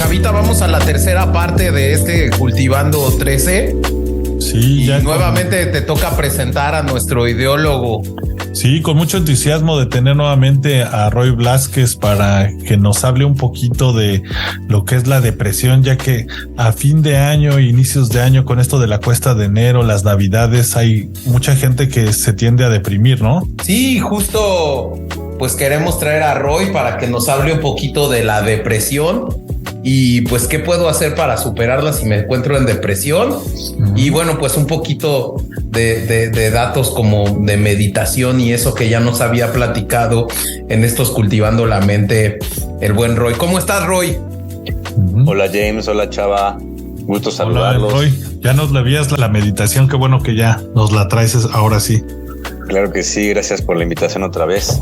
Chavita, vamos a la tercera parte de este Cultivando 13. Sí, y nuevamente te toca presentar a nuestro ideólogo. Sí, con mucho entusiasmo de tener nuevamente a Roy Blázquez para que nos hable un poquito de lo que es la depresión, ya que a fin de año, inicios de año, con esto de la cuesta de enero, las navidades, hay mucha gente que se tiende a deprimir, ¿no? Sí, justo pues queremos traer a Roy para que nos hable un poquito de la depresión y pues qué puedo hacer para superarla si me encuentro en depresión. Y bueno, pues un poquito de datos como de meditación y eso que ya nos había platicado en estos Cultivando la Mente el buen Roy. ¿Cómo estás, Roy? Hola James, hola Chava, gusto saludarlos. Hola, Roy, ya nos le habías la meditación, qué bueno que ya nos la traes ahora sí. Claro que sí, gracias por la invitación otra vez.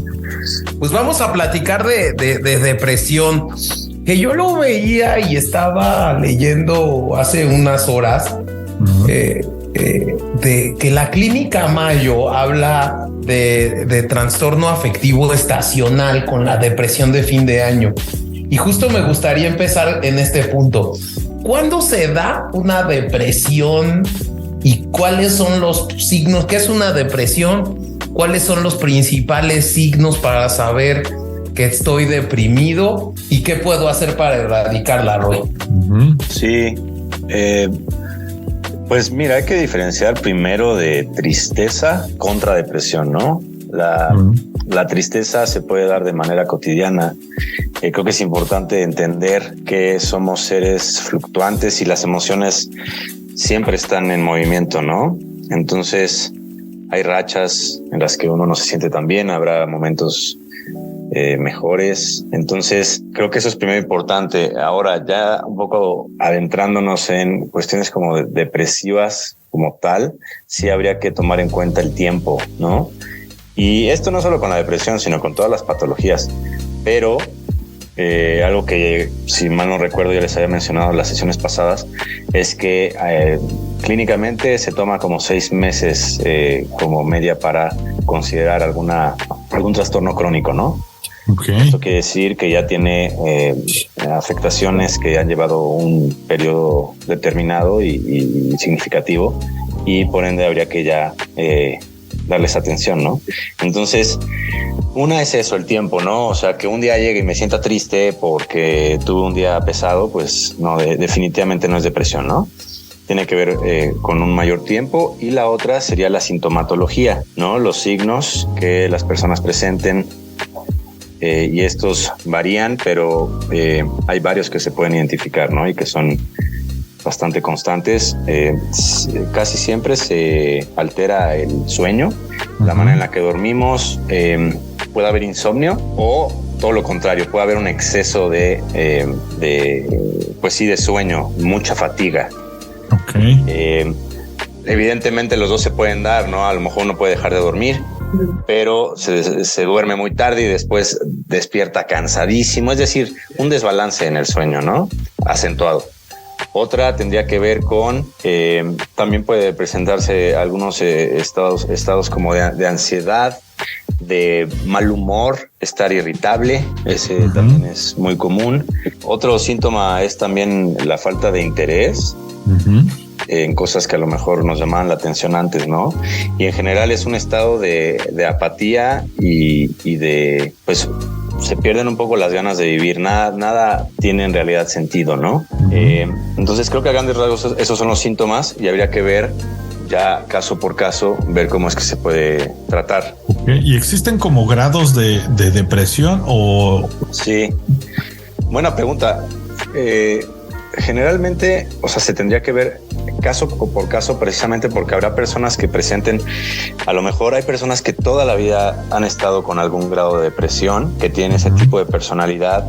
Pues vamos a platicar de depresión, que yo lo veía y estaba leyendo hace unas horas de que la Clínica Mayo habla de trastorno afectivo estacional con la depresión de fin de año. Y justo me gustaría empezar en este punto. ¿Cuándo se da una depresión y cuáles son los signos? ¿Qué es una depresión? ¿Cuáles son los principales signos para saber que estoy deprimido y qué puedo hacer para erradicarla, Roy? Sí, pues mira, hay que diferenciar primero de tristeza contra depresión, ¿no? La tristeza se puede dar de manera cotidiana. Creo que es importante entender que somos seres fluctuantes y las emociones siempre están en movimiento, ¿no? Entonces hay rachas en las que uno no se siente tan bien, habrá momentos mejores. Entonces creo que eso es primero importante. Ahora ya un poco adentrándonos en cuestiones como depresivas como tal, sí habría que tomar en cuenta el tiempo, ¿no? Y esto no solo con la depresión, sino con todas las patologías. Pero algo que, si mal no recuerdo, ya les había mencionado en las sesiones pasadas, es que clínicamente se toma como 6 meses como media para considerar algún trastorno crónico, ¿no? Okay. Esto quiere decir que ya tiene afectaciones que han llevado un periodo determinado y significativo, y por ende habría que ya darles atención, ¿no? Entonces, una es eso, el tiempo, ¿no? O sea, que un día llegue y me sienta triste porque tuve un día pesado, pues no, definitivamente no es depresión, ¿no? Tiene que ver con un mayor tiempo. Y la otra sería la sintomatología, ¿no? Los signos que las personas presenten. Y estos varían, pero hay varios que se pueden identificar, ¿no? Y que son bastante constantes. Casi siempre se altera el sueño, la manera en la que dormimos. Puede haber insomnio o todo lo contrario, puede haber un exceso de sueño, mucha fatiga. Okay. Evidentemente los dos se pueden dar, ¿no? A lo mejor uno puede dejar de dormir, pero se duerme muy tarde y después despierta cansadísimo, es decir, un desbalance en el sueño, ¿no? Acentuado. Otra tendría que ver con, también puede presentarse algunos estados como de ansiedad, de mal humor, estar irritable, ese también es muy común. Otro síntoma es también la falta de interés en cosas que a lo mejor nos llamaban la atención antes, ¿no? Y en general es un estado de apatía y de, pues, se pierden un poco las ganas de vivir, nada tiene en realidad sentido, ¿no? Entonces creo que a grandes rasgos esos son los síntomas y habría que ver ya caso por caso, ver cómo es que se puede tratar. Okay. ¿Y existen como grados de depresión o...? Sí, buena pregunta. Generalmente, o sea, se tendría que ver caso por caso, precisamente porque habrá personas que presenten, a lo mejor hay personas que toda la vida han estado con algún grado de depresión, que tienen ese tipo de personalidad,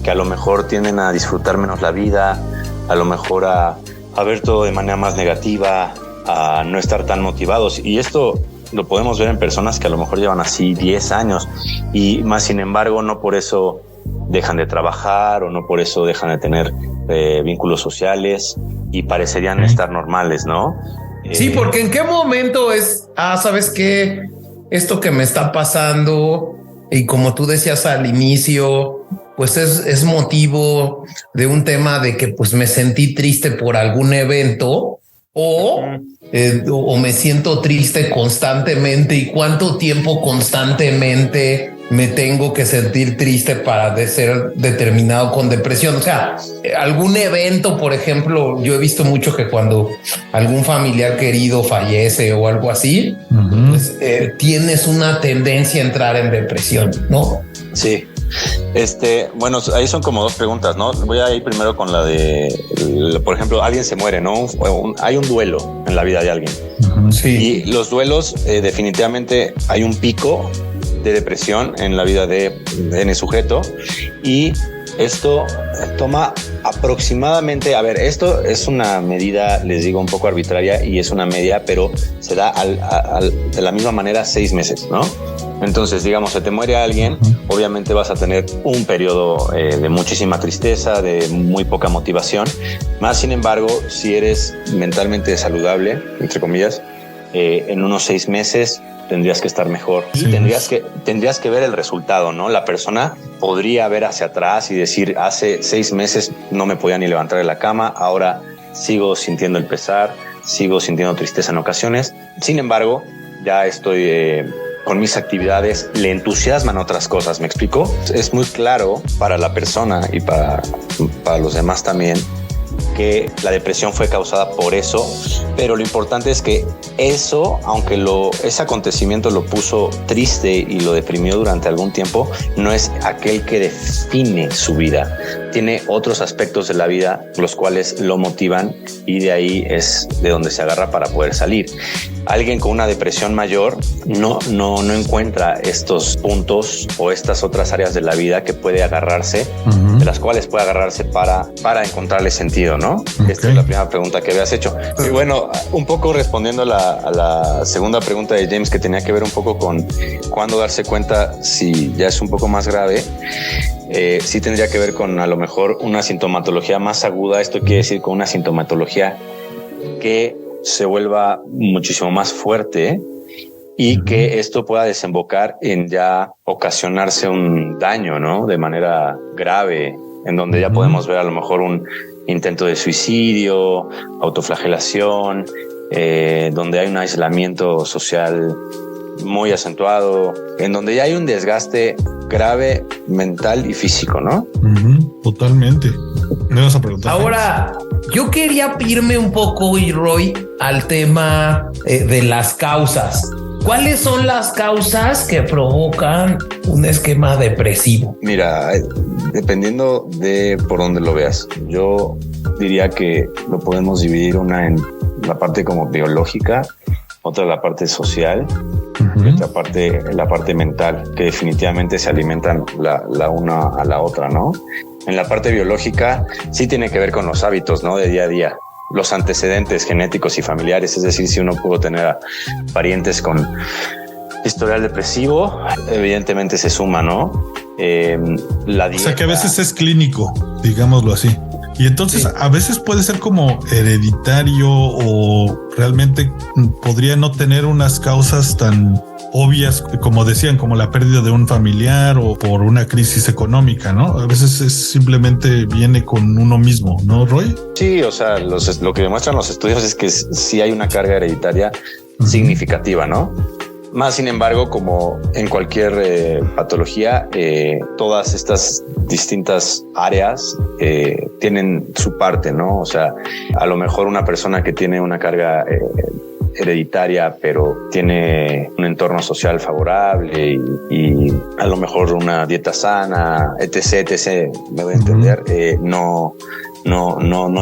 que a lo mejor tienden a disfrutar menos la vida, a lo mejor a ver todo de manera más negativa, a no estar tan motivados. Y esto lo podemos ver en personas que a lo mejor llevan así 10 años y más sin embargo no por eso dejan de trabajar o no por eso dejan de tener vínculos sociales y parecerían estar normales, ¿no? Sí, porque ¿en qué momento es, sabes qué? Esto que me está pasando, y como tú decías al inicio, pues es motivo de un tema de que pues me sentí triste por algún evento o me siento triste constantemente y cuánto tiempo constantemente me tengo que sentir triste para ser determinado con depresión. O sea, algún evento, por ejemplo, yo he visto mucho que cuando algún familiar querido fallece o algo así, pues tienes una tendencia a entrar en depresión, ¿no? Sí. Bueno, ahí son como dos preguntas, ¿no? Voy a ir primero con la de, por ejemplo, alguien se muere, ¿no? Hay un duelo en la vida de alguien. Sí. Y los duelos, definitivamente hay un pico de depresión en la vida de el sujeto, y esto toma aproximadamente, a ver, esto es una medida, les digo, un poco arbitraria y es una media, pero se da de la misma manera 6 meses, ¿no? Entonces, digamos, se te muere alguien, obviamente vas a tener un periodo de muchísima tristeza, de muy poca motivación. Más sin embargo, si eres mentalmente saludable, entre comillas, en unos 6 meses tendrías que estar mejor. Sí. Tendrías que ver el resultado, ¿no? La persona podría ver hacia atrás y decir, hace 6 meses no me podía ni levantar de la cama, ahora sigo sintiendo el pesar, sigo sintiendo tristeza en ocasiones. Sin embargo, ya estoy con mis actividades, le entusiasman otras cosas, ¿me explico? Es muy claro para la persona y para los demás también que la depresión fue causada por eso, pero lo importante es que eso, aunque ese acontecimiento lo puso triste y lo deprimió durante algún tiempo, no es aquel que define su vida. Tiene otros aspectos de la vida los cuales lo motivan y de ahí es de donde se agarra para poder salir. Alguien con una depresión mayor no encuentra estos puntos o estas otras áreas de la vida que puede agarrarse, de las cuales puede agarrarse para encontrarle sentido, ¿no? Okay. Esta es la primera pregunta que habías hecho. Y bueno, un poco respondiendo a la segunda pregunta de James, que tenía que ver un poco con cuándo darse cuenta si ya es un poco más grave. Sí tendría que ver con a lo mejor una sintomatología más aguda. Esto quiere decir con una sintomatología que se vuelva muchísimo más fuerte y que esto pueda desembocar en ya ocasionarse un daño, ¿no? De manera grave, en donde ya podemos ver a lo mejor un intento de suicidio, autoflagelación, donde hay un aislamiento social muy acentuado, en donde ya hay un desgaste grave mental y físico, ¿no? Totalmente. ¿Me vas a preguntar? Ahora, yo quería irme un poco, Roy, al tema de las causas. ¿Cuáles son las causas que provocan un esquema depresivo? Mira, dependiendo de por dónde lo veas, yo diría que lo podemos dividir una en la parte como biológica, otra la parte social, y otra parte la parte mental, que definitivamente se alimentan la una a la otra, ¿no? En la parte biológica sí tiene que ver con los hábitos, ¿no? De día a día, los antecedentes genéticos y familiares, es decir, si uno pudo tener a parientes con historial depresivo, evidentemente se suma, ¿no? La dieta. O sea que a veces es clínico, digámoslo así. Y entonces sí, a veces puede ser como hereditario o realmente podría no tener unas causas tan obvias, como decían, como la pérdida de un familiar o por una crisis económica, ¿no? A veces simplemente viene con uno mismo, ¿no, Roy? Sí, o sea, lo que demuestran los estudios es que sí hay una carga hereditaria significativa, ¿no? Más sin embargo, como en cualquier patología, todas estas distintas áreas tienen su parte, ¿no? O sea, a lo mejor una persona que tiene una carga hereditaria, pero tiene un entorno social favorable y a lo mejor una dieta sana, etc, me voy a entender, no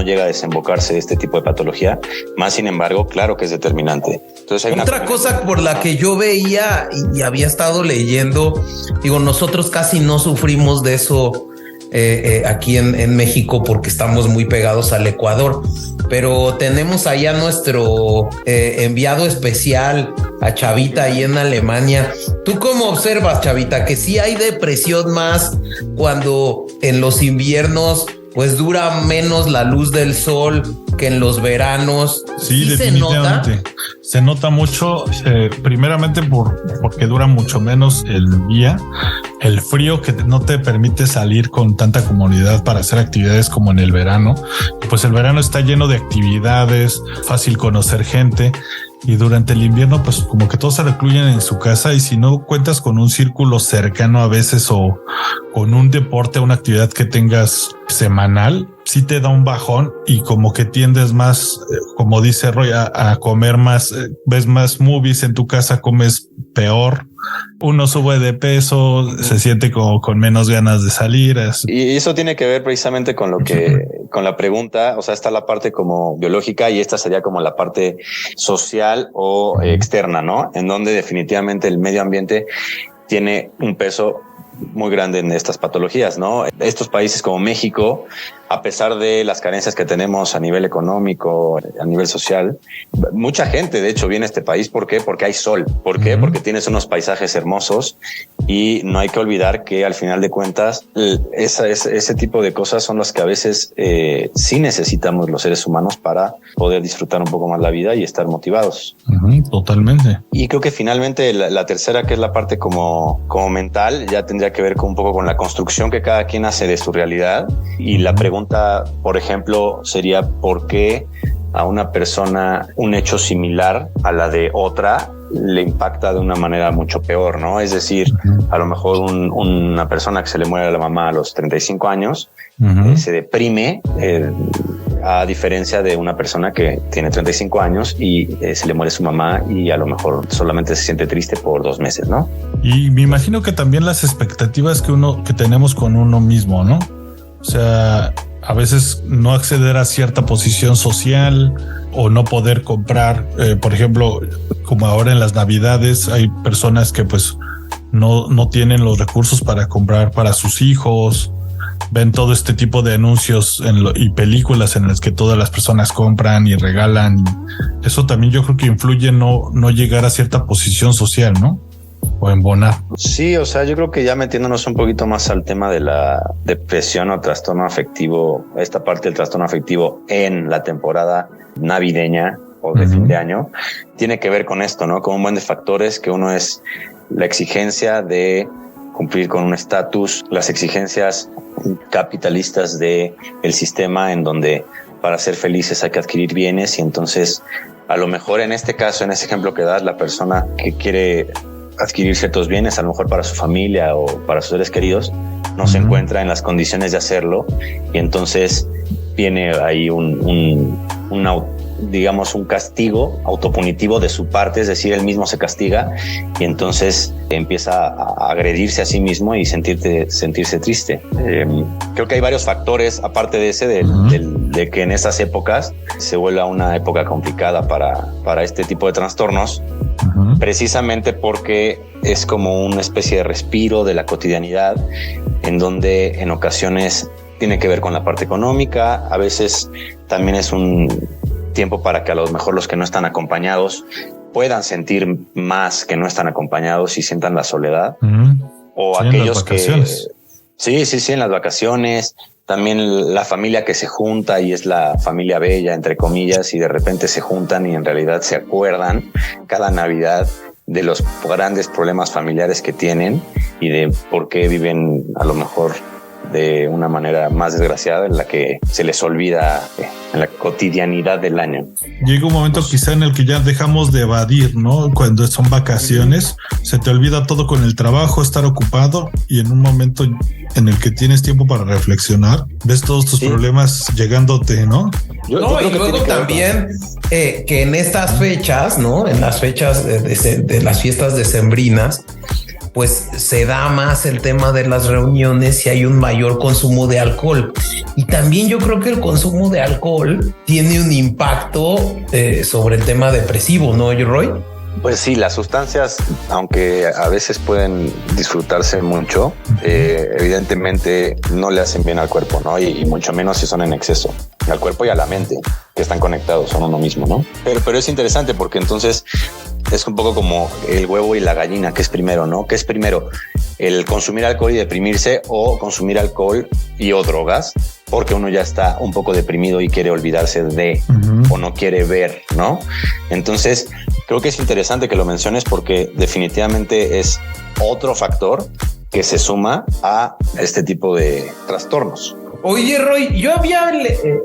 llega a desembocarse este tipo de patología. Más sin embargo, claro que es determinante. Entonces hay otra cosa por la que yo veía y había estado leyendo, digo, nosotros casi no sufrimos de eso aquí en México porque estamos muy pegados al Ecuador, pero tenemos allá nuestro enviado especial a Chavita ahí en Alemania. ¿Tú cómo observas, Chavita, que sí hay depresión más cuando en los inviernos pues dura menos la luz del sol que en los veranos? Sí, definitivamente. Se nota mucho, primeramente porque dura mucho menos el día, el frío que no te permite salir con tanta comodidad para hacer actividades como en el verano. Pues el verano está lleno de actividades, fácil conocer gente. Y durante el invierno, pues como que todos se recluyen en su casa, y si no cuentas con un círculo cercano a veces o con un deporte, una actividad que tengas semanal, sí te da un bajón y como que tiendes más, como dice Roy, a comer más, ves más movies en tu casa, comes peor. Uno sube de peso, se siente como con menos ganas de salir. Y eso tiene que ver precisamente con lo que, con la pregunta, o sea, está la parte como biológica y esta sería como la parte social o externa, ¿no? En donde definitivamente el medio ambiente tiene un peso muy grande en estas patologías, ¿no? Estos países como México, a pesar de las carencias que tenemos a nivel económico, a nivel social, mucha gente de hecho viene a este país. ¿Por qué? Porque hay sol. ¿Por qué? Porque tienes unos paisajes hermosos y no hay que olvidar que al final de cuentas ese tipo de cosas son las que a veces sí necesitamos los seres humanos para poder disfrutar un poco más la vida y estar motivados. Totalmente. Y creo que finalmente la tercera, que es la parte como mental, ya tendría que ver con un poco con la construcción que cada quien hace de su realidad. Y la pregunta, por ejemplo, sería ¿por qué a una persona un hecho similar a la de otra le impacta de una manera mucho peor, ¿no? Es decir, a lo mejor una persona que se le muere a la mamá a los 35 años se deprime, a diferencia de una persona que tiene 35 años y se le muere su mamá y a lo mejor solamente se siente triste por 2 meses, ¿no? Y me imagino que también las expectativas que tenemos con uno mismo, ¿no? O sea, a veces no acceder a cierta posición social o no poder comprar, por ejemplo, como ahora en las Navidades hay personas que pues no tienen los recursos para comprar para sus hijos. Ven todo este tipo de anuncios y películas en las que todas las personas compran y regalan. Eso también yo creo que influye en no llegar a cierta posición social, ¿no? O embonar. Sí, o sea, yo creo que ya metiéndonos un poquito más al tema de la depresión o trastorno afectivo, esta parte del trastorno afectivo en la temporada navideña o de fin de año, tiene que ver con esto, ¿no? Con un buen de factores, que uno es la exigencia de cumplir con un estatus, las exigencias capitalistas de el sistema, en donde para ser felices hay que adquirir bienes, y entonces a lo mejor en este caso, en ese ejemplo que das, la persona que quiere adquirir ciertos bienes, a lo mejor para su familia o para sus seres queridos, no se encuentra en las condiciones de hacerlo, y entonces viene ahí digamos un castigo autopunitivo de su parte, es decir, él mismo se castiga y entonces empieza a agredirse a sí mismo y sentirse triste. Creo que hay varios factores, aparte de ese, de que en esas épocas se vuelva una época complicada para este tipo de trastornos, precisamente porque es como una especie de respiro de la cotidianidad, en donde en ocasiones tiene que ver con la parte económica, a veces también es un tiempo para que a lo mejor los que no están acompañados puedan sentir más que no están acompañados y sientan la soledad. O sí, aquellos que sí, en las vacaciones, también la familia que se junta y es la familia bella, entre comillas, y de repente se juntan y en realidad se acuerdan cada Navidad de los grandes problemas familiares que tienen y de por qué viven a lo mejor de una manera más desgraciada, en la que se les olvida en la cotidianidad del año. Llega un momento quizá en el que ya dejamos de evadir, ¿no? Cuando son vacaciones, se te olvida todo con el trabajo, estar ocupado, y en un momento en el que tienes tiempo para reflexionar, ves todos tus problemas llegándote, ¿no? Yo creo y luego también que en estas fechas, ¿no? En las fechas de las fiestas decembrinas, pues se da más el tema de las reuniones y hay un mayor consumo de alcohol. Y también yo creo que el consumo de alcohol tiene un impacto sobre el tema depresivo, ¿no, Roy? Pues sí, las sustancias, aunque a veces pueden disfrutarse mucho, evidentemente no le hacen bien al cuerpo, ¿no? Y mucho menos si son en exceso. Al cuerpo y a la mente, que están conectados, son uno mismo, ¿no? Pero es interesante porque entonces es un poco como el huevo y la gallina, ¿qué es primero, no? ¿Qué es primero? ¿El consumir alcohol y deprimirse o consumir alcohol y o drogas porque uno ya está un poco deprimido y quiere olvidarse de o no quiere ver, ¿no? Entonces, creo que es interesante que lo menciones porque definitivamente es otro factor que se suma a este tipo de trastornos. Oye, Roy, yo había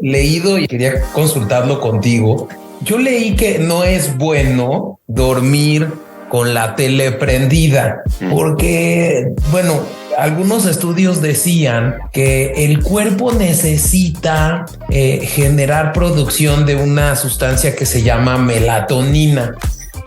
leído y quería consultarlo contigo. Yo leí que no es bueno dormir con la tele prendida porque, bueno, algunos estudios decían que el cuerpo necesita generar producción de una sustancia que se llama melatonina,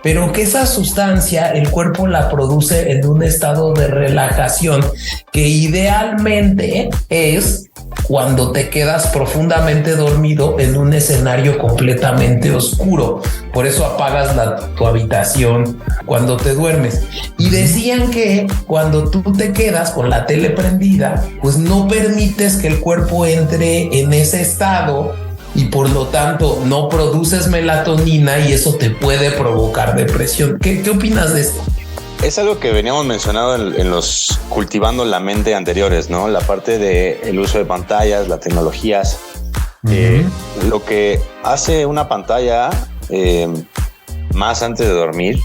pero que esa sustancia el cuerpo la produce en un estado de relajación que idealmente es cuando te quedas profundamente dormido en un escenario completamente oscuro. Por eso apagas tu habitación cuando te duermes. Y decían que cuando tú te quedas con la tele prendida, pues no permites que el cuerpo entre en ese estado y por lo tanto no produces melatonina y eso te puede provocar depresión. ¿Qué opinas de esto? Es algo que veníamos mencionando en los cultivando la mente anteriores, ¿no? La parte de el uso de pantallas, las tecnologías, lo que hace una pantalla más antes de dormir.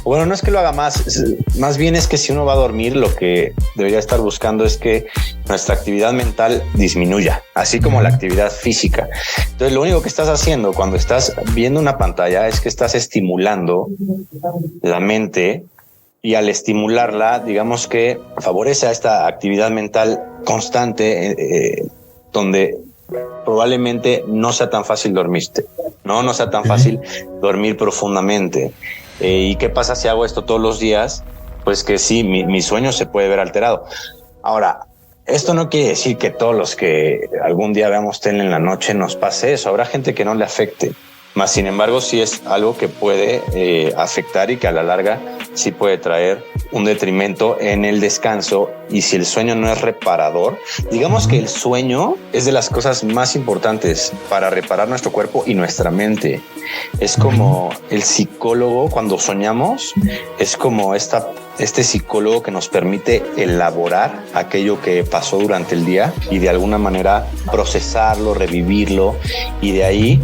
Bueno, no es que lo haga más bien es que si uno va a dormir, lo que debería estar buscando es que nuestra actividad mental disminuya, así como la actividad física. Entonces, lo único que estás haciendo cuando estás viendo una pantalla es que estás estimulando la mente. Y al estimularla, digamos que favorece a esta actividad mental constante, donde probablemente no sea tan fácil dormirte, no sea tan fácil dormir profundamente. ¿Y qué pasa si hago esto todos los días? Pues que sí, mi sueño se puede ver alterado. Ahora, esto no quiere decir que todos los que algún día veamos tele en la noche nos pase eso. Habrá gente que no le afecte. Más sin embargo, sí es algo que puede afectar y que a la larga sí puede traer un detrimento en el descanso. Y si el sueño no es reparador, digamos que el sueño es de las cosas más importantes para reparar nuestro cuerpo y nuestra mente. Es como el psicólogo cuando soñamos, es como este psicólogo que nos permite elaborar aquello que pasó durante el día y de alguna manera procesarlo, revivirlo y de ahí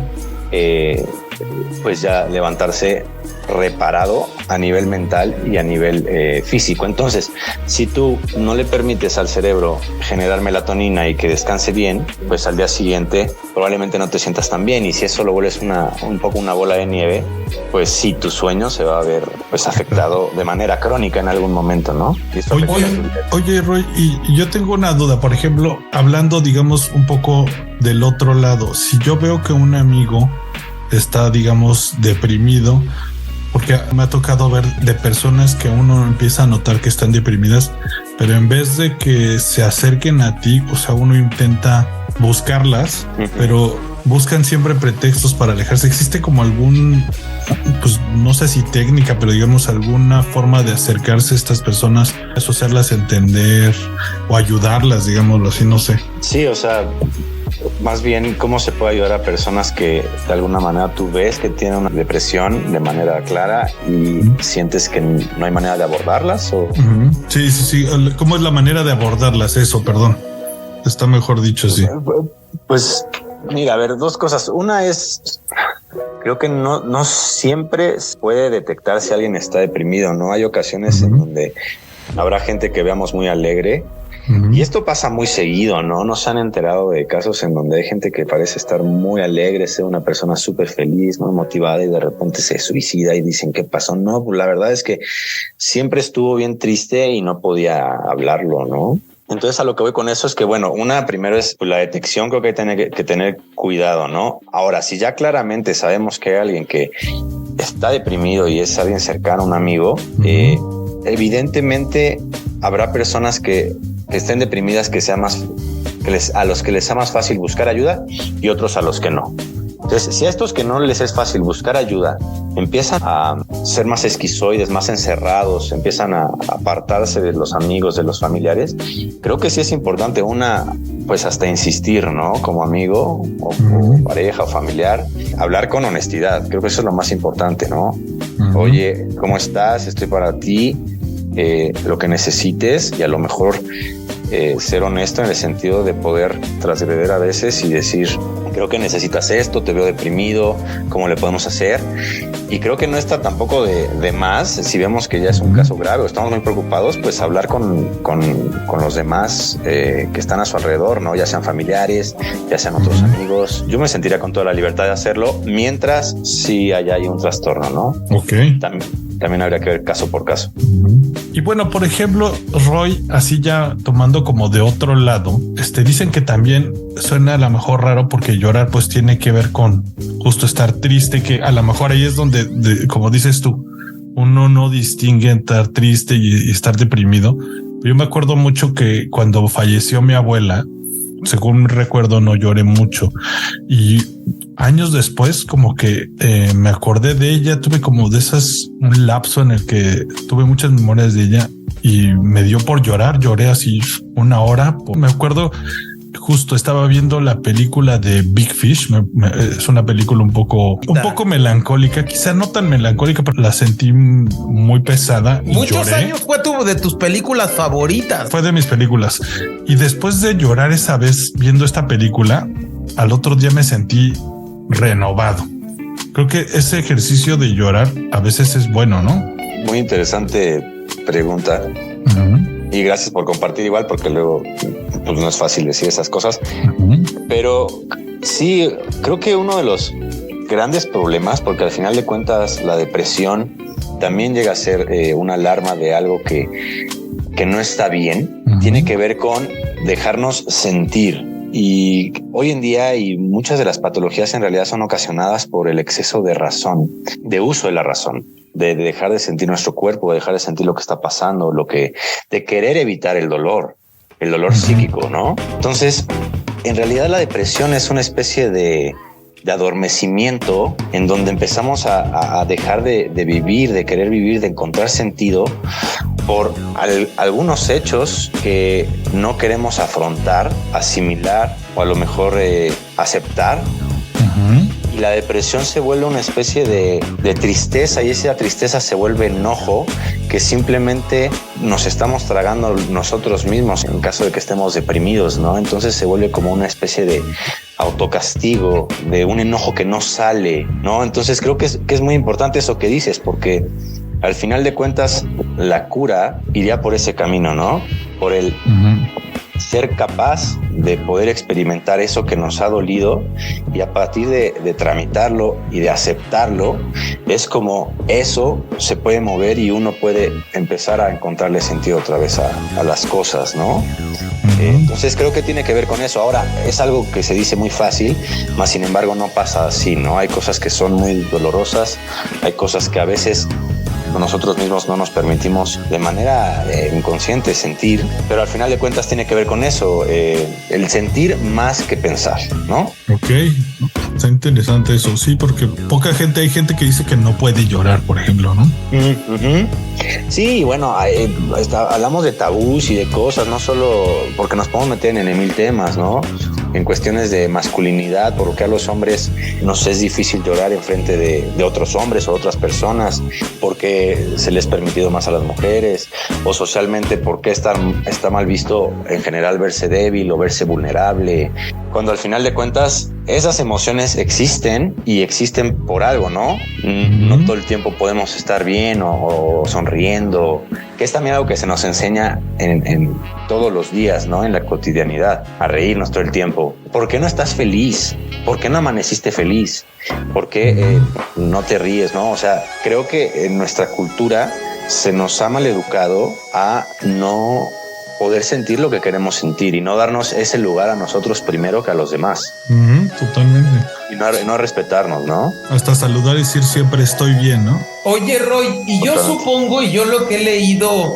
pues ya levantarse reparado a nivel mental y a nivel físico. Entonces, si tú no le permites al cerebro generar melatonina y que descanse bien, pues al día siguiente probablemente no te sientas tan bien y si eso lo vuelves un poco una bola de nieve, pues sí, tu sueño se va a ver pues afectado de manera crónica en algún momento, ¿no? Oye, Roy, y yo tengo una duda, por ejemplo, hablando digamos un poco del otro lado, si yo veo que un amigo está digamos deprimido, porque me ha tocado ver de personas que uno empieza a notar que están deprimidas, pero en vez de que se acerquen a ti, o sea, uno intenta buscarlas, pero buscan siempre pretextos para alejarse. ¿Existe como algún, pues no sé si técnica, pero digamos alguna forma de acercarse a estas personas, hacerlas entender o ayudarlas, digámoslo así, no sé? Sí, o sea, más bien cómo se puede ayudar a personas que de alguna manera tú ves que tienen una depresión de manera clara y sientes que no hay manera de abordarlas o... Sí. ¿Cómo es la manera de abordarlas? Eso, perdón. Está mejor dicho así. Pues mira, a ver, dos cosas. Una es, creo que no siempre se puede detectar si alguien está deprimido, ¿no? Hay ocasiones en donde habrá gente que veamos muy alegre. Y esto pasa muy seguido, ¿no? Nos han enterado de casos en donde hay gente que parece estar muy alegre, ser una persona súper feliz, muy motivada y de repente se suicida y dicen, ¿qué pasó? No, pues la verdad es que siempre estuvo bien triste y no podía hablarlo, ¿no? Entonces a lo que voy con eso es que, bueno, primero es la detección, creo que hay que tener cuidado, ¿no? Ahora, si ya claramente sabemos que hay alguien que está deprimido y es alguien cercano, un amigo, evidentemente habrá personas que estén deprimidas a los que les sea más fácil buscar ayuda y otros a los que no. Entonces, si a estos que no les es fácil buscar ayuda empiezan a ser más esquizoides, más encerrados, empiezan a apartarse de los amigos, de los familiares, creo que sí es importante pues hasta insistir, ¿no? Como amigo o como pareja o familiar, hablar con honestidad. Creo que eso es lo más importante, ¿no? Oye, ¿cómo estás? Estoy para ti. Lo que necesites y a lo mejor ser honesto en el sentido de poder transgredir a veces y decir, creo que necesitas esto, te veo deprimido, ¿cómo le podemos hacer? Y creo que no está tampoco de más, si vemos que ya es un caso grave o estamos muy preocupados, pues hablar con los demás que están a su alrededor, ¿no? Ya sean familiares, ya sean otros amigos. Yo me sentiría con toda la libertad de hacerlo mientras sí hay un trastorno, ¿no? Ok. También habría que ver caso por caso. Y bueno, por ejemplo, Roy, así ya tomando como de otro lado, dicen que también suena a lo mejor raro porque llorar pues tiene que ver con justo estar triste, que a lo mejor ahí es donde, como dices tú, uno no distingue estar triste y estar deprimido. Yo me acuerdo mucho que cuando falleció mi abuela, según recuerdo, no lloré mucho y años después como que me acordé de ella, tuve como de esas un lapso en el que tuve muchas memorias de ella y me dio por llorar, lloré así 1 hora. Me acuerdo justo estaba viendo la película de Big Fish. Es una película un poco melancólica, quizá no tan melancólica, pero la sentí muy pesada. Y muchos lloré. años fue de tus películas favoritas. Fue de mis películas. Y después de llorar esa vez viendo esta película, al otro día me sentí renovado. Creo que ese ejercicio de llorar a veces es bueno, ¿no? Muy interesante pregunta. Y gracias por compartir igual, porque luego pues no es fácil decir esas cosas. Pero sí, creo que uno de los grandes problemas, porque al final de cuentas la depresión también llega a ser una alarma de algo que no está bien, tiene que ver con dejarnos sentir. Y hoy en día y muchas de las patologías en realidad son ocasionadas por el exceso de razón, de uso de la razón, de dejar de sentir nuestro cuerpo, de dejar de sentir lo que está pasando, de querer evitar el dolor psíquico, ¿no? Entonces, en realidad la depresión es una especie de adormecimiento en donde empezamos a dejar de vivir, de querer vivir, de encontrar sentido por algunos hechos que no queremos afrontar, asimilar o a lo mejor aceptar. Y la depresión se vuelve una especie de tristeza, y esa tristeza se vuelve enojo que simplemente nos estamos tragando nosotros mismos en caso de que estemos deprimidos, ¿no? Entonces se vuelve como una especie de autocastigo, de un enojo que no sale, ¿no? Entonces creo que es muy importante eso que dices, porque al final de cuentas la cura iría por ese camino, ¿no? Por el ser capaz de poder experimentar eso que nos ha dolido, y a partir de tramitarlo y de aceptarlo, es como eso se puede mover y uno puede empezar a encontrarle sentido otra vez a las cosas, ¿no? Entonces creo que tiene que ver con eso. Ahora, es algo que se dice muy fácil, mas sin embargo no pasa así, ¿no? Hay cosas que son muy dolorosas, hay cosas que a veces nosotros mismos no nos permitimos de manera inconsciente sentir, pero al final de cuentas tiene que ver con eso, el sentir más que pensar, ¿no? Ok, está interesante eso, sí, porque hay gente que dice que no puede llorar, por ejemplo, ¿no? Sí, bueno, hablamos de tabús y de cosas, no solo porque nos podemos meter en 1000 temas, ¿no? En cuestiones de masculinidad, porque a los hombres nos es difícil llorar en frente de otros hombres o otras personas, porque se les ha permitido más a las mujeres, o socialmente porque está mal visto en general verse débil o verse vulnerable, cuando al final de cuentas esas emociones existen y existen por algo, ¿no? No todo el tiempo podemos estar bien o sonriendo, que es también algo que se nos enseña en todos los días, ¿no? En la cotidianidad, a reírnos todo el tiempo. ¿Por qué no estás feliz? ¿Por qué no amaneciste feliz? ¿Por qué no te ríes, no? O sea, creo que en nuestra cultura se nos ha maleducado a no poder sentir lo que queremos sentir y no darnos ese lugar a nosotros primero que a los demás. Totalmente. Y no respetarnos, ¿no? Hasta saludar y decir siempre estoy bien, ¿no? Oye, Roy, y yo supongo, y yo lo que he leído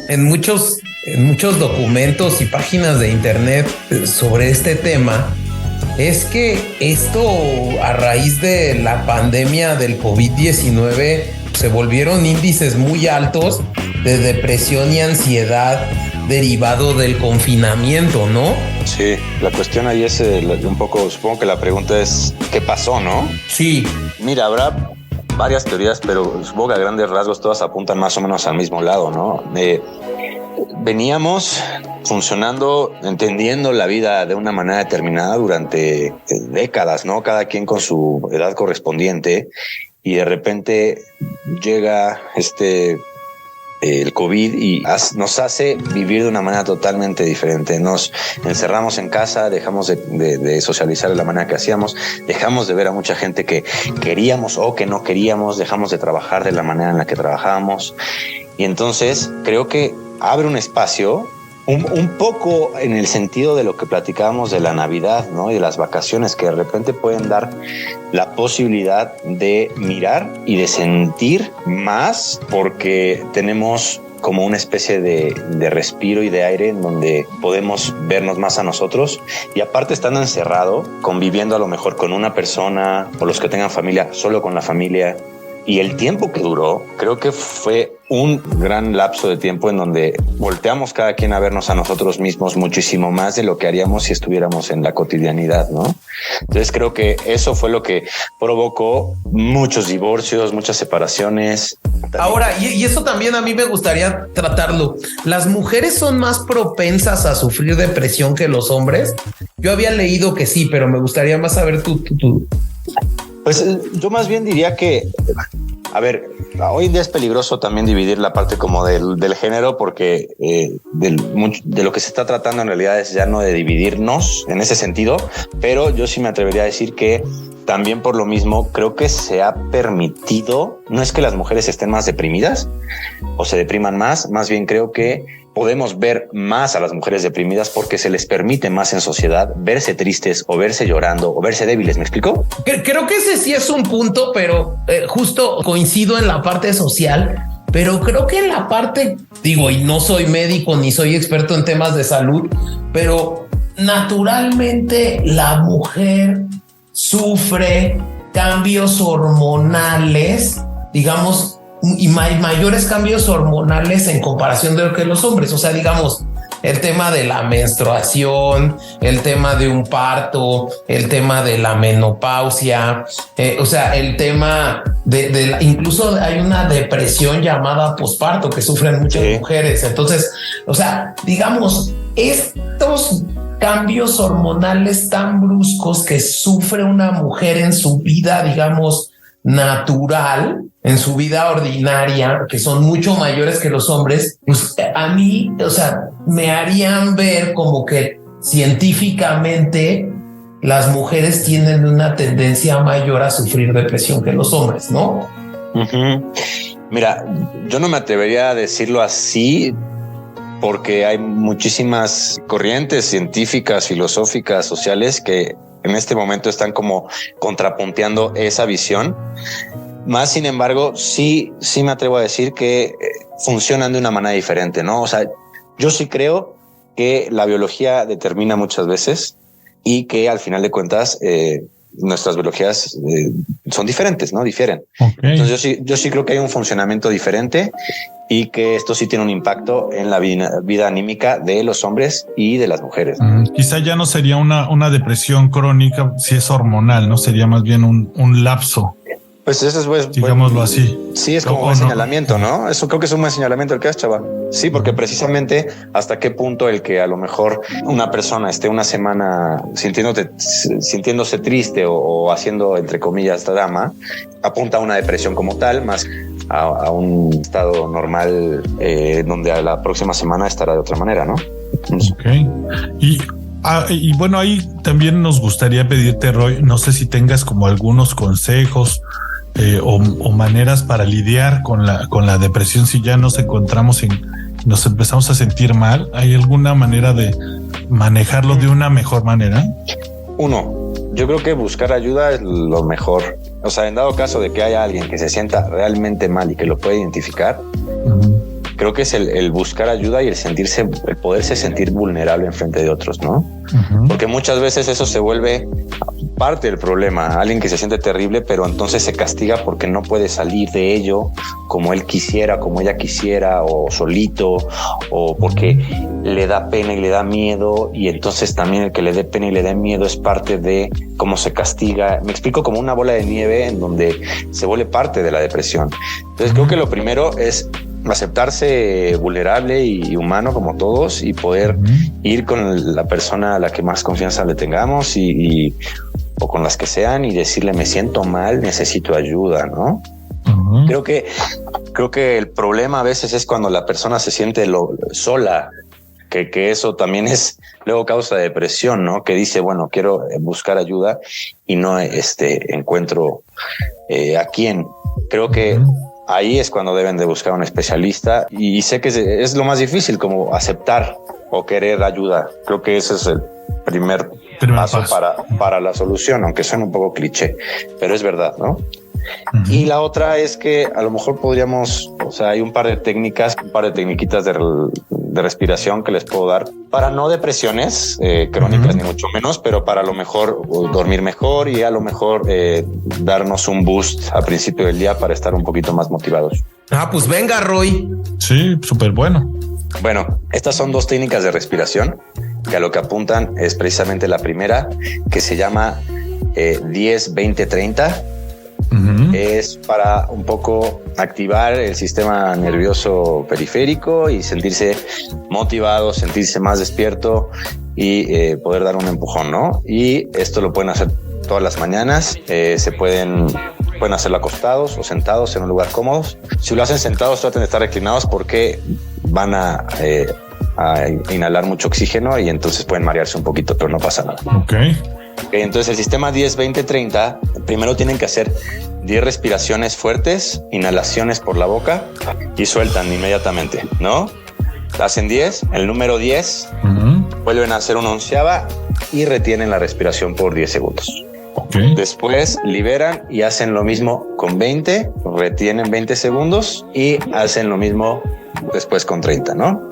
en muchos documentos y páginas de internet sobre este tema, es que esto, a raíz de la pandemia del COVID-19, se volvieron índices muy altos de depresión y ansiedad derivado del confinamiento, ¿no? Sí, la cuestión ahí es un poco, supongo que la pregunta es ¿qué pasó, no? Sí. Mira, habrá varias teorías, pero supongo que a grandes rasgos todas apuntan más o menos al mismo lado, ¿no? veníamos funcionando, entendiendo la vida de una manera determinada durante décadas, ¿no? Cada quien con su edad correspondiente, y de repente llega el COVID y nos hace vivir de una manera totalmente diferente. Nos encerramos en casa, dejamos de socializar de la manera que hacíamos, dejamos de ver a mucha gente que queríamos o que no queríamos, dejamos de trabajar de la manera en la que trabajábamos. Y entonces creo que abre un espacio un poco en el sentido de lo que platicábamos de la Navidad, ¿no? Y de las vacaciones, que de repente pueden dar la posibilidad de mirar y de sentir más, porque tenemos como una especie de respiro y de aire en donde podemos vernos más a nosotros. Y aparte, estando encerrado, conviviendo a lo mejor con una persona, o los que tengan familia, solo con la familia, y el tiempo que duró, creo que fue un gran lapso de tiempo en donde volteamos cada quien a vernos a nosotros mismos muchísimo más de lo que haríamos si estuviéramos en la cotidianidad, ¿no? Entonces creo que eso fue lo que provocó muchos divorcios, muchas separaciones. Ahora, y eso también a mí me gustaría tratarlo. ¿Las mujeres son más propensas a sufrir depresión que los hombres? Yo había leído que sí, pero me gustaría más saber tú. Pues yo más bien diría que, a ver, hoy en día es peligroso también dividir la parte como del género, porque de lo que se está tratando en realidad es ya no de dividirnos en ese sentido, pero yo sí me atrevería a decir que también por lo mismo creo que se ha permitido, no es que las mujeres estén más deprimidas o se depriman más bien creo que podemos ver más a las mujeres deprimidas porque se les permite más en sociedad verse tristes o verse llorando o verse débiles. ¿Me explico? Creo que ese sí es un punto, pero justo coincido en la parte social, pero creo que en la parte, digo, y no soy médico ni soy experto en temas de salud, pero naturalmente la mujer sufre cambios hormonales, digamos, y mayores cambios hormonales en comparación de lo que los hombres. O sea, digamos, el tema de la menstruación, el tema de un parto, el tema de la menopausia, o sea, el tema incluso hay una depresión llamada posparto que sufren muchas mujeres. Entonces, o sea, digamos, estos cambios hormonales tan bruscos que sufre una mujer en su vida, digamos, natural, en su vida ordinaria, que son mucho mayores que los hombres, pues a mí, o sea, me harían ver como que científicamente las mujeres tienen una tendencia mayor a sufrir depresión que los hombres, ¿no? Uh-huh. Mira, yo no me atrevería a decirlo así, porque hay muchísimas corrientes científicas, filosóficas, sociales que en este momento están como contrapunteando esa visión. Más sin embargo, sí me atrevo a decir que funcionan de una manera diferente, ¿no? O sea, yo sí creo que la biología determina muchas veces y que al final de cuentas nuestras biologías son diferentes, ¿no? Difieren. Okay. Entonces yo sí creo que hay un funcionamiento diferente y que esto sí tiene un impacto en la vida anímica de los hombres y de las mujeres. Quizá ya no sería una depresión crónica si es hormonal, ¿no? Sería más bien un lapso. Pues eso es digámoslo así. Sí, es como un señalamiento, ¿no? Eso creo que es un buen señalamiento el que has, chaval. Sí, porque precisamente hasta qué punto el que a lo mejor una persona esté una semana sintiéndose triste o haciendo, entre comillas, drama, apunta a una depresión como tal, más a un estado normal donde a la próxima semana estará de otra manera, ¿no? Ok. Y bueno, ahí también nos gustaría pedirte, Roy, no sé si tengas como algunos consejos o maneras para lidiar con la depresión si ya nos empezamos a sentir mal. ¿Hay alguna manera de manejarlo de una mejor manera? Uno, yo creo que buscar ayuda es lo mejor. O sea, en dado caso de que haya alguien que se sienta realmente mal y que lo pueda identificar, creo que es el buscar ayuda y el poderse sentir vulnerable en frente de otros, ¿no? Porque muchas veces eso se vuelve parte del problema. Alguien que se siente terrible, pero entonces se castiga porque no puede salir de ello como él quisiera, como ella quisiera, o solito, o porque le da pena y le da miedo, y entonces también el que le dé pena y le dé miedo es parte de cómo se castiga. Me explico, como una bola de nieve en donde se vuelve parte de la depresión. Entonces creo que lo primero es aceptarse vulnerable y humano como todos, y poder ir con la persona a la que más confianza le tengamos o con las que sean, y decirle: me siento mal, necesito ayuda, ¿no? Creo que el problema a veces es cuando la persona se siente sola, que eso también es luego causa de depresión, ¿no? Que dice: bueno, quiero buscar ayuda y no encuentro a quién. Creo que ahí es cuando deben de buscar un especialista, y sé que es lo más difícil, como aceptar o querer ayuda. Creo que ese es el primer paso para la solución, aunque suene un poco cliché, pero es verdad, ¿no? Y la otra es que a lo mejor podríamos, hay un par de técnicas, un par de tecniquitas de respiración que les puedo dar para no depresiones crónicas, ni mucho menos, pero para a lo mejor dormir mejor y a lo mejor darnos un boost a principio del día para estar un poquito más motivados. Pues venga, Roy. Sí, súper bueno. Bueno, estas son 2 técnicas de respiración que a lo que apuntan es precisamente la primera, que se llama 10-20-30. Es para un poco activar el sistema nervioso periférico y sentirse motivado, sentirse más despierto y poder dar un empujón, ¿no? Y esto lo pueden hacer todas las mañanas. Pueden hacerlo acostados o sentados en un lugar cómodo. Si lo hacen sentados, traten de estar reclinados, porque van a inhalar mucho oxígeno y entonces pueden marearse un poquito, pero no pasa nada. Entonces el sistema 10-20-30, primero tienen que hacer 10 respiraciones fuertes, inhalaciones por la boca, y sueltan inmediatamente, ¿no? Hacen 10, el número 10, vuelven a hacer una 11ava y retienen la respiración por 10 segundos. Después liberan y hacen lo mismo con 20, retienen 20 segundos y hacen lo mismo después con 30, ¿no?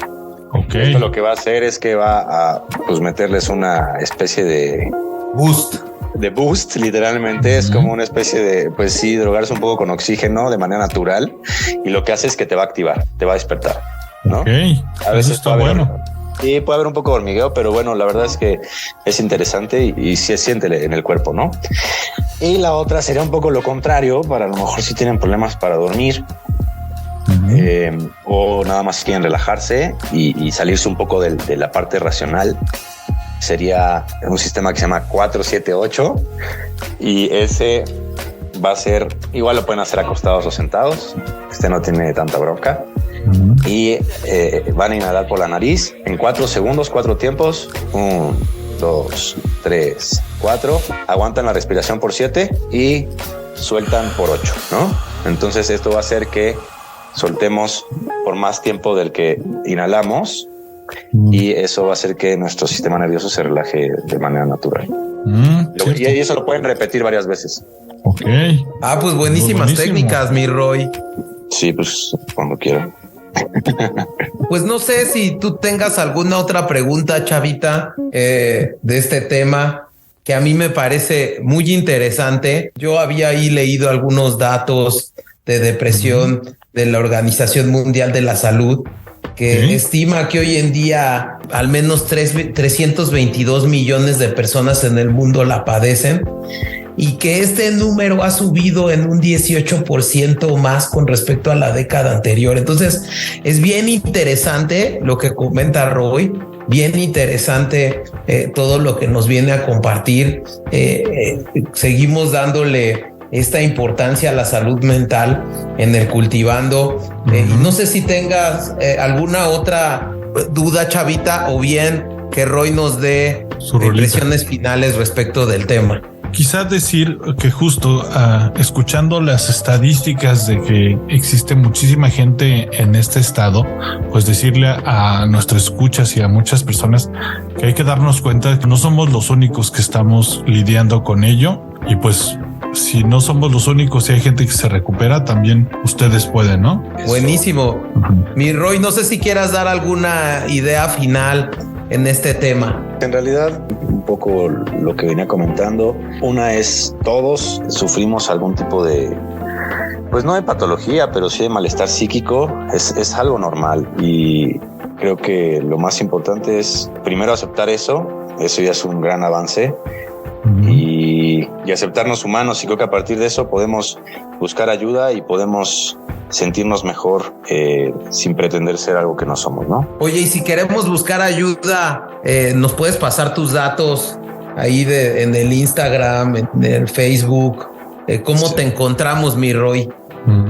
Esto lo que va a hacer es que va a meterles una especie de boost, literalmente. Es como una especie de, drogarse un poco con oxígeno de manera natural, y lo que hace es que te va a activar, te va a despertar, ¿no? A veces está bueno. Sí, puede haber un poco de hormigueo, pero bueno, la verdad es que es interesante y se siente en el cuerpo, ¿no? Y la otra sería un poco lo contrario, para a lo mejor si tienen problemas para dormir, o nada más quieren relajarse y salirse un poco de la parte racional. Sería un sistema que se llama 4-7-8, y ese va a ser, igual lo pueden hacer acostados o sentados, no tiene tanta bronca. Y van a inhalar por la nariz en 4 segundos, 4 tiempos. 1, 2, 3, 4. Aguantan la respiración por 7 y sueltan por 8, ¿no? Entonces esto va a hacer que soltemos por más tiempo del que inhalamos, y eso va a hacer que nuestro sistema nervioso se relaje de manera natural. Y eso lo pueden repetir varias veces. Pues buenísimas técnicas, mi Roy. Sí, pues cuando quieran. Pues no sé si tú tengas alguna otra pregunta, Chavita, de este tema, que a mí me parece muy interesante. Yo había ahí leído algunos datos de depresión de la Organización Mundial de la Salud, que estima que hoy en día al menos 322 millones de personas en el mundo la padecen, y que este número ha subido en un 18% más con respecto a la década anterior. Entonces es bien interesante lo que comenta Roy, bien interesante todo lo que nos viene a compartir. Seguimos dándole esta importancia a la salud mental en el Cultivando. Y no sé si tengas alguna otra duda, Chavita, o bien que Roy nos dé impresiones finales respecto del tema. Quizás decir que justo escuchando las estadísticas de que existe muchísima gente en este estado, pues decirle a nuestros escuchas y a muchas personas que hay que darnos cuenta de que no somos los únicos que estamos lidiando con ello, y pues si no somos los únicos y hay gente que se recupera, también ustedes pueden, ¿no? Buenísimo. Mi Roy, no sé si quieras dar alguna idea final en este tema. En realidad, un poco lo que venía comentando, una es, todos sufrimos algún tipo de, pues no de patología, pero sí de malestar psíquico. Es algo normal, y creo que lo más importante es primero aceptar eso ya es un gran avance. Y aceptarnos humanos, y creo que a partir de eso podemos buscar ayuda y podemos sentirnos mejor sin pretender ser algo que no somos, ¿no? Oye, y si queremos buscar ayuda, ¿nos puedes pasar tus datos ahí en el Instagram, en el Facebook? ¿Cómo te encontramos, mi Roy?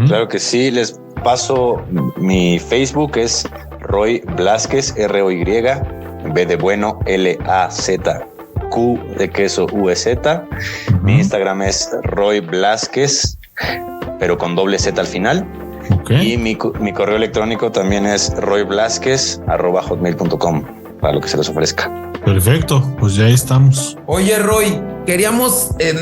Claro que sí, les paso mi Facebook, es Roy Blázquez, ROY, B de bueno, LAZ, Q de queso, UZ. Mi Instagram es Roy Blázquez, pero con doble Z al final. Okay. Y mi correo electrónico también es royblazquez@hotmail.com para lo que se les ofrezca. Perfecto, pues ya estamos. Oye, Roy, queríamos en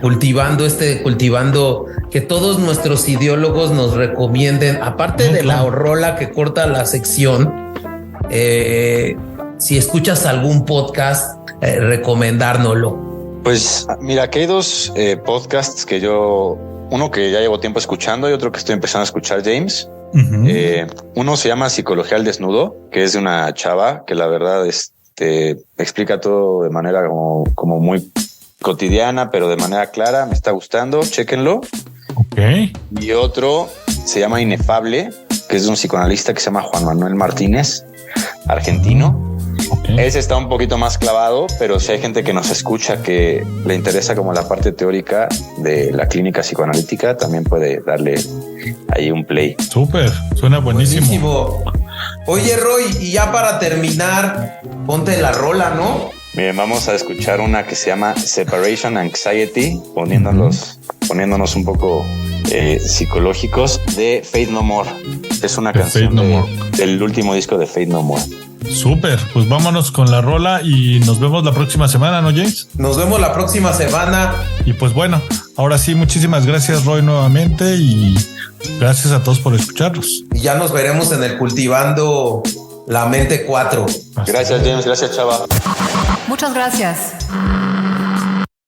cultivando que todos nuestros ideólogos nos recomienden, aparte de la rola que corta la sección, si escuchas algún podcast, recomendárnoslo. Pues mira, aquí hay dos podcasts que uno que ya llevo tiempo escuchando y otro que estoy empezando a escuchar, James. Uno se llama Psicología al Desnudo, que es de una chava que la verdad explica todo de manera como muy cotidiana, pero de manera clara. Me está gustando, chéquenlo. Okay. Y otro se llama Inefable, que es de un psicoanalista que se llama Juan Manuel Martínez, argentino. Okay. Ese está un poquito más clavado, pero si hay gente que nos escucha que le interesa como la parte teórica de la clínica psicoanalítica, también puede darle ahí un play. Súper, suena buenísimo. Oye, Roy, y ya para terminar, ponte la rola, ¿no? Bien, vamos a escuchar una que se llama Separation Anxiety, poniéndonos un poco psicológicos, de Faith No More. Es una canción del último disco de Faith No More. Súper, pues vámonos con la rola y nos vemos la próxima semana, ¿no, James? Nos vemos la próxima semana. Y pues bueno, ahora sí, muchísimas gracias, Roy, nuevamente, y gracias a todos por escucharnos. Y ya nos veremos en el Cultivando la Mente 4. Gracias, James. Gracias, Chava. Muchas gracias.